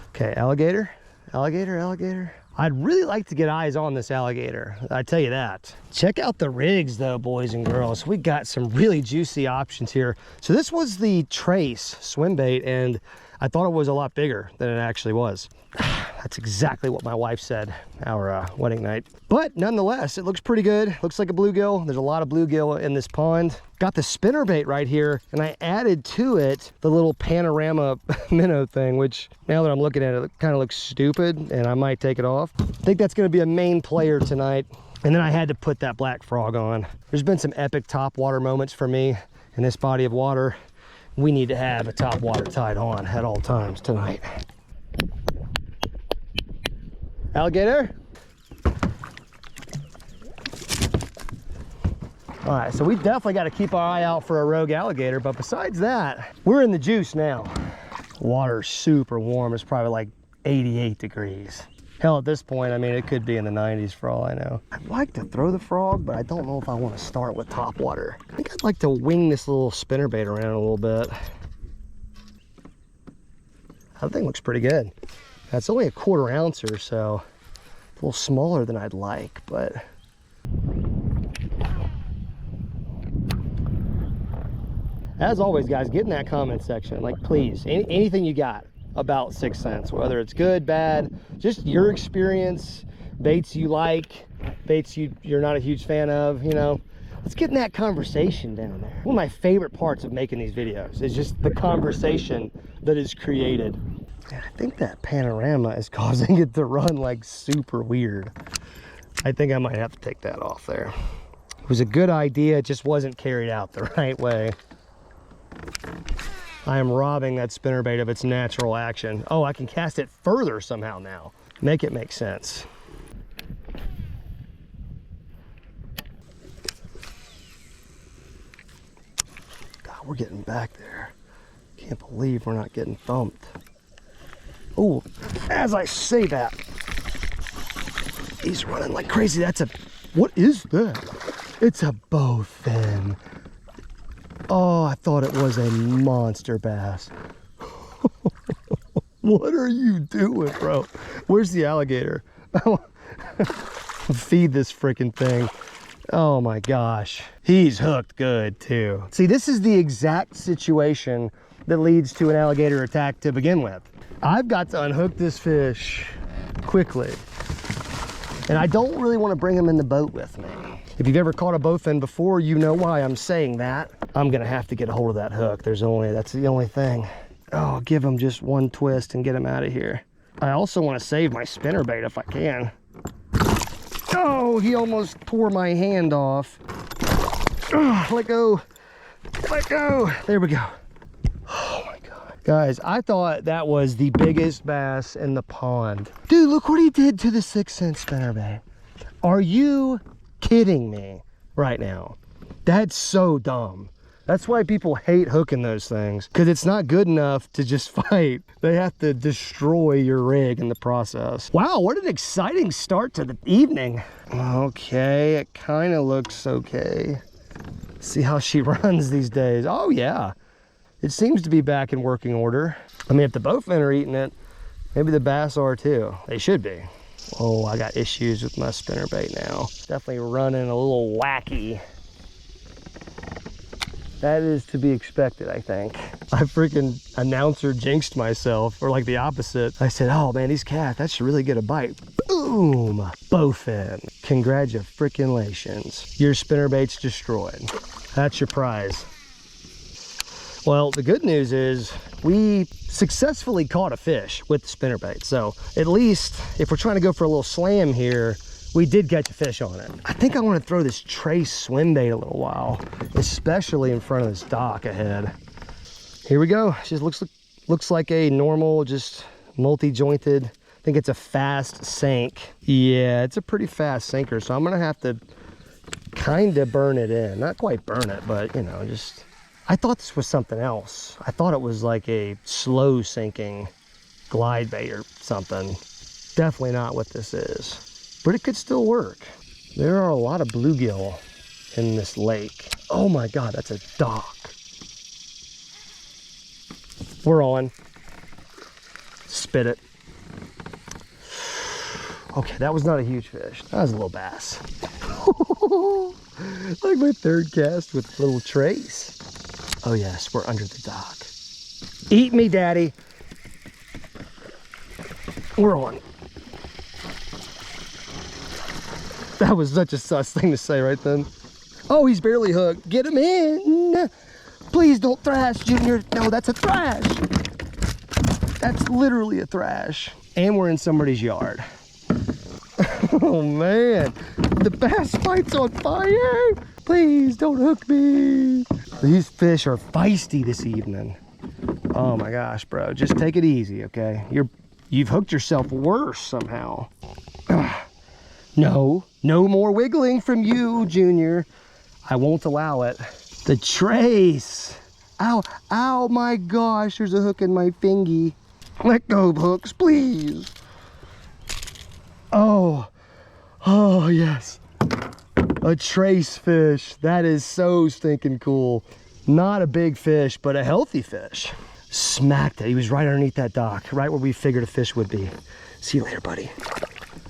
Okay, alligator, alligator, alligator. I'd really like to get eyes on this alligator, I tell you that. Check out the rigs though, boys and girls. We got some really juicy options here. So this was the Trace swim bait, and I thought it was a lot bigger than it actually was. That's exactly what my wife said our wedding night. But nonetheless, it looks pretty good. Looks like a bluegill. There's a lot of bluegill in this pond. Got the spinner bait right here, and I added to it the little Panorama minnow thing, which now that I'm looking at it, it kind of looks stupid, and I might take it off. I think that's gonna be a main player tonight. And then I had to put that black frog on. There's been some epic top water moments for me in this body of water. We need to have a top water tied on at all times tonight. Alligator. All right, so we definitely got to keep our eye out for a rogue alligator, but besides that, we're in the juice now. Water's super warm. It's probably like 88 degrees. Hell, at this point, I mean, it could be in the 90s for all I know. I'd like to throw the frog, but I don't know if I want to start with top water. I think I'd like to wing this little spinner bait around a little bit. That thing looks pretty good. That's only a 1/4 ounce or so. A little smaller than I'd like, but. As always, guys, get in that comment section. Like, please, anything you got. about 6 cents, whether it's good, bad, just your experience, baits you like, baits you're not a huge fan of, you know. Let's get in that conversation down there. One of my favorite parts of making these videos is just the conversation that is created. And I think that panorama is causing it to run like super weird. I think I might have to take that off there. It was a good idea, it just wasn't carried out the right way. I am robbing that spinnerbait of its natural action. Oh, I can cast it further somehow now. Make it make sense. God, we're getting back there. Can't believe we're not getting thumped. Oh, as I say that, he's running like crazy. What is that? It's a bowfin. Oh, I thought it was a monster bass. What are you doing, bro? Where's the alligator? Feed this freaking thing. Oh my gosh. He's hooked good too. See, this is the exact situation that leads to an alligator attack to begin with. I've got to unhook this fish quickly. And I don't really want to bring him in the boat with me. If you've ever caught a bowfin before, you know why I'm saying that. I'm gonna have to get a hold of that hook. That's the only thing. Oh, give him just one twist and get him out of here. I also want to save my spinnerbait if I can. Oh, he almost tore my hand off. Oh, let go. Let go. There we go. Oh my God. Guys, I thought that was the biggest bass in the pond. Dude, look what he did to the 6 cent spinnerbait. Are you kidding me right now? That's so dumb. That's why people hate hooking those things, because it's not good enough to just fight. They have to destroy your rig in the process. Wow, what an exciting start to the evening. Okay, it kind of looks okay. See how she runs these days. Oh yeah, it seems to be back in working order. I mean, if the bowfin are eating it, maybe the bass are too. They should be. Oh, I got issues with my spinnerbait now. Definitely running a little wacky. That is to be expected, I think. I freaking announcer jinxed myself, or like the opposite. I said, oh man, these cats, that should really get a bite. Boom, bowfin. Congratulations. Your spinnerbait's destroyed. That's your prize. Well, the good news is we successfully caught a fish with the spinnerbait. So at least if we're trying to go for a little slam here, we did catch a fish on it. I think I want to throw this trace swim bait a little while, especially in front of this dock ahead. Here we go. Just looks like a normal, just multi-jointed. I think it's a fast sink. Yeah, it's a pretty fast sinker. So I'm gonna have to kind of burn it in. Not quite burn it, but you know, just. I thought this was something else. I thought it was like a slow sinking glide bait or something. Definitely not what this is, but it could still work. There are a lot of bluegill in this lake. Oh my God, that's a dock. We're on. Spit it. Okay, that was not a huge fish. That was a little bass. Like my third cast with little trace. Oh yes, we're under the dock. Eat me, daddy. We're on. That was such a sus thing to say right then. Oh, he's barely hooked. Get him in. Please don't thrash, Junior. No, that's a thrash. That's literally a thrash. And we're in somebody's yard. Oh man, the bass fight's on fire. Please don't hook me. These fish are feisty this evening. Oh my gosh, bro, just take it easy, okay? You've hooked yourself worse somehow. No more wiggling from you, Junior. I won't allow it. The trace. Ow, ow, my gosh, there's a hook in my fingy. Let go, hooks, please. Oh yes. A trace fish. That is so stinking cool. Not a big fish, but a healthy fish. Smacked it. He was right underneath that dock, right where we figured a fish would be. See you later, buddy.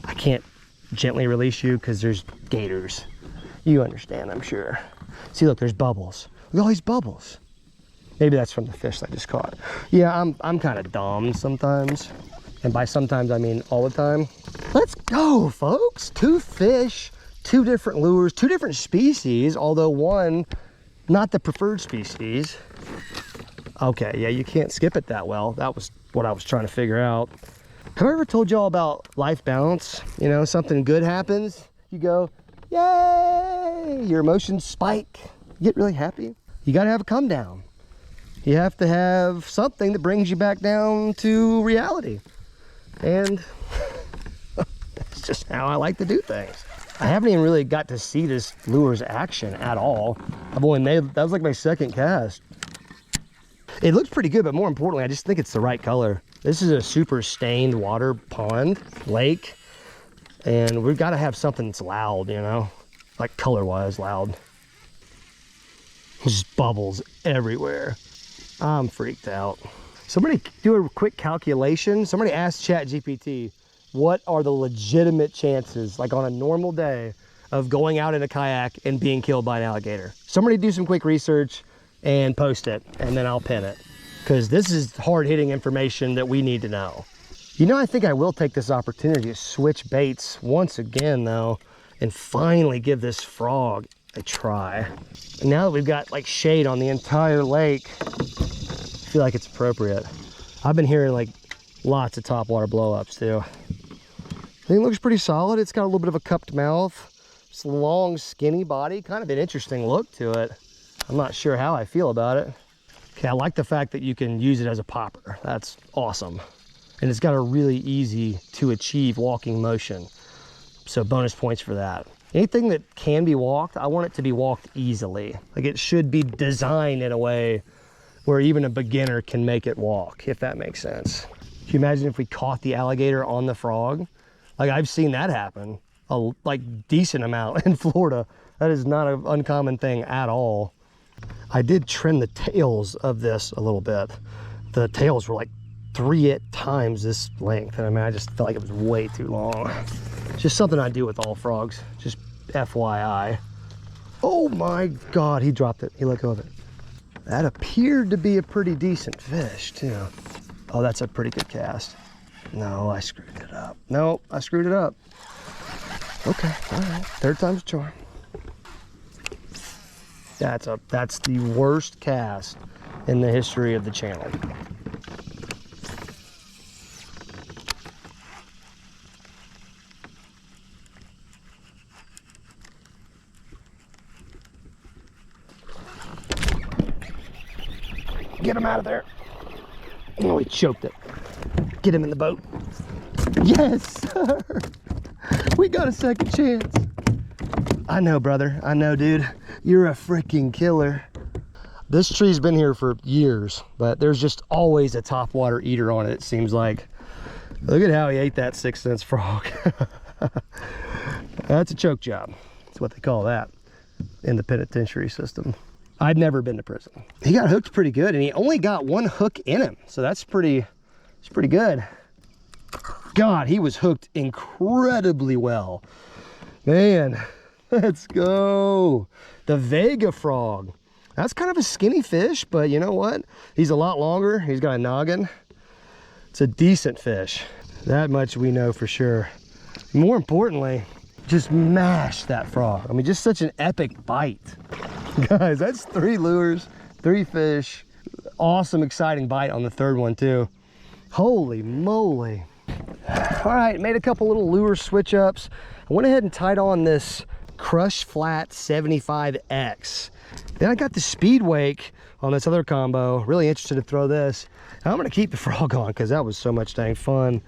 I can't gently release you because there's gators. You understand, I'm sure. See, look, there's bubbles. Look at all these bubbles. Maybe that's from the fish I just caught. Yeah, I'm kind of dumb sometimes. And by sometimes, I mean all the time. Let's go, folks. 2 fish, 2 different lures, 2 different species, although one, not the preferred species. Okay, yeah, you can't skip it that well. That was what I was trying to figure out. Have I ever told y'all about life balance? You know, something good happens, you go, yay! Your emotions spike. You get really happy. You gotta have a come down. You have to have something that brings you back down to reality. And that's just how I like to do things. I haven't even really got to see this lure's action at all. I've only made, that was like my 2nd cast. It looks pretty good, but more importantly, I just think it's the right color. This is a super stained water pond, lake, and we've got to have something that's loud, you know, like color-wise loud. Just bubbles everywhere. I'm freaked out. Somebody do a quick calculation. Somebody ask ChatGPT, what are the legitimate chances, like on a normal day, of going out in a kayak and being killed by an alligator? Somebody do some quick research and post it, and then I'll pin it, because this is hard-hitting information that we need to know. You know, I think I will take this opportunity to switch baits once again, though, and finally give this frog a try. And now that we've got like shade on the entire lake, I feel like it's appropriate. I've been hearing like lots of topwater blow-ups too. I think it looks pretty solid. It's got a little bit of a cupped mouth. It's a long, skinny body, kind of an interesting look to it. I'm not sure how I feel about it. Okay, I like the fact that you can use it as a popper. That's awesome. And it's got a really easy to achieve walking motion. So bonus points for that. Anything that can be walked, I want it to be walked easily. Like it should be designed in a way where even a beginner can make it walk, if that makes sense. Can you imagine if we caught the alligator on the frog? Like I've seen that happen a decent amount in Florida. That is not an uncommon thing at all. I did trim the tails of this a little bit. The tails were like 3 times this length. And I mean, I just felt like it was way too long. Just something I do with all frogs, just FYI. Oh my God, he dropped it. He let go of it. That appeared to be a pretty decent fish too. Oh, that's a pretty good cast. No, I screwed it up. No, I screwed it up. Okay, all right, 3rd time's a charm. That's the worst cast in the history of the channel. Get him out of there. Oh, he choked it. Get him in the boat. Yes, sir. We got a 2nd chance. I know, brother. I know, dude. You're a freaking killer. This tree's been here for years, but there's just always a topwater eater on it, it seems like. Look at how he ate that 6 cents frog. That's a choke job. That's what they call that in the penitentiary system. I've never been to prison. He got hooked pretty good, and he only got 1 hook in him, so it's pretty good. God, he was hooked incredibly well. Man, let's go. The Vega frog. That's kind of a skinny fish, but you know what? He's a lot longer. He's got a noggin. It's a decent fish. That much we know for sure. More importantly, just mash that frog. I mean, just such an epic bite. Guys, that's 3 lures, 3 fish. Awesome, exciting bite on the 3rd one too. Holy moly. All right, made a couple little lure switch ups. I went ahead and tied on this Crush Flat 75X. Then I got the speed wake on this other combo. Really interested to throw this. And I'm gonna keep the frog on because that was so much dang fun.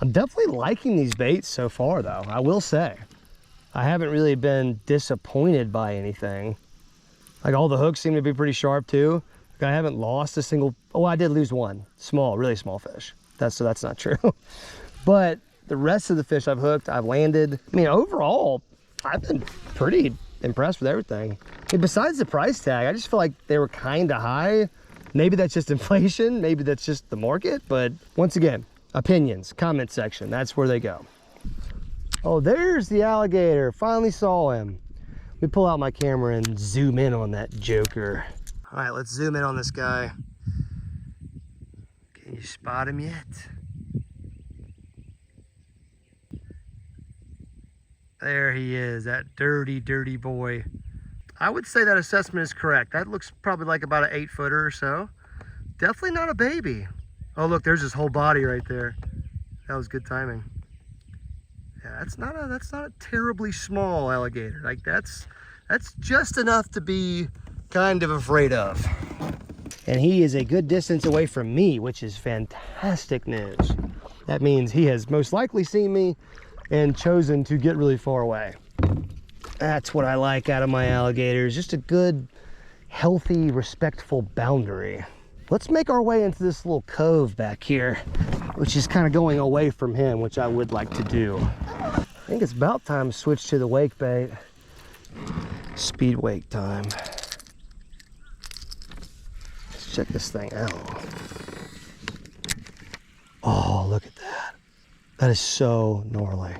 I'm definitely liking these baits so far though, I will say. I haven't really been disappointed by anything. Like all the hooks seem to be pretty sharp too. Like I haven't lost a single, oh, I did lose 1. Small, really small fish. So that's not true. But the rest of the fish I've hooked, I've landed. I mean, overall, I've been pretty impressed with everything. And besides the price tag, I just feel like they were kind of high. Maybe that's just inflation. Maybe that's just the market. But once again, opinions, comment section, that's where they go. Oh, there's the alligator. Finally saw him. Let me pull out my camera and zoom in on that joker. All right, let's zoom in on this guy. Can you spot him yet? There he is, that dirty, dirty boy. I would say that assessment is correct. That looks probably like about an 8-footer or so. Definitely not a baby. Oh, look, there's his whole body right there. That was good timing. Yeah, that's not a terribly small alligator. Like that's just enough to be kind of afraid of. And he is a good distance away from me, which is fantastic news. That means he has most likely seen me and chosen to get really far away. That's what I like out of my alligators. Just a good, healthy, respectful boundary. Let's make our way into this little cove back here, which is kind of going away from him, which I would like to do. I think it's about time to switch to the wake bait. Speed wake time. Let's check this thing out. Oh, look at that. That is so gnarly.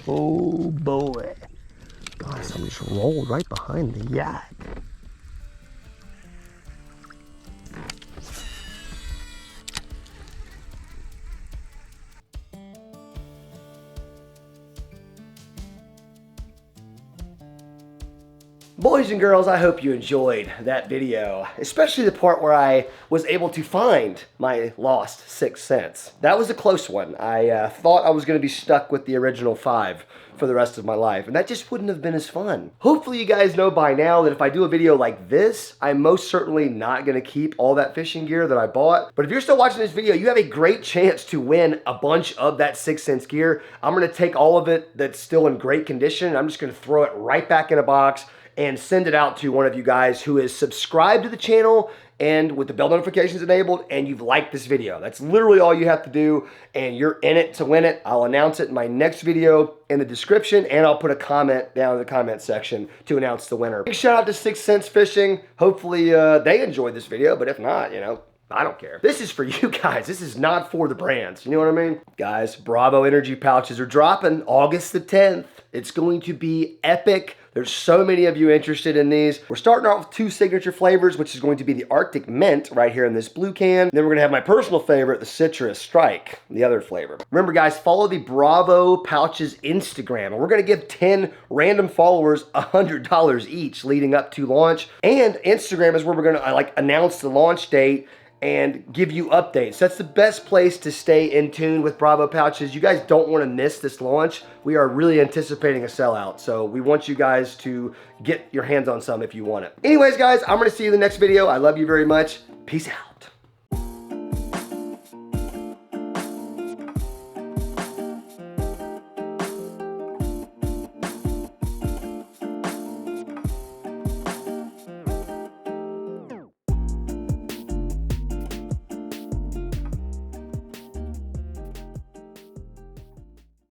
Oh boy. God, something just rolled right behind the yak. Boys and girls, I hope you enjoyed that video, especially the part where I was able to find my lost 6 cents. That was a close one. I thought I was going to be stuck with the original 5 for the rest of my life, and that just wouldn't have been as fun. Hopefully you guys know by now that if I do a video like this, I'm most certainly not going to keep all that fishing gear that I bought. But if you're still watching this video, you have a great chance to win a bunch of that 6 cents gear. I'm going to take all of it that's still in great condition, and I'm just going to throw it right back in a box and send it out to one of you guys who is subscribed to the channel and with the bell notifications enabled, and you've liked this video. That's literally all you have to do, and you're in it to win it. I'll announce it in my next video in the description, and I'll put a comment down in the comment section to announce the winner. Big shout out to 6 Cents Fishing. Hopefully they enjoyed this video, but if not, you know, I don't care. This is for you guys. This is not for the brands. You know what I mean? Guys, Bravo energy pouches are dropping August the 10th. It's going to be epic. There's so many of you interested in these. We're starting off with 2 signature flavors, which is going to be the Arctic Mint right here in this blue can. Then we're gonna have my personal favorite, the Citrus Strike, the other flavor. Remember guys, follow the Bravo Pouches Instagram, and we're gonna give 10 random followers $100 each leading up to launch. And Instagram is where we're gonna announce the launch date and give you updates. That's the best place to stay in tune with Bravo Pouches. You guys don't want to miss this launch. We are really anticipating a sellout, so we want you guys to get your hands on some if you want it. Anyways, guys, I'm going to see you in the next video. I love you very much. Peace out.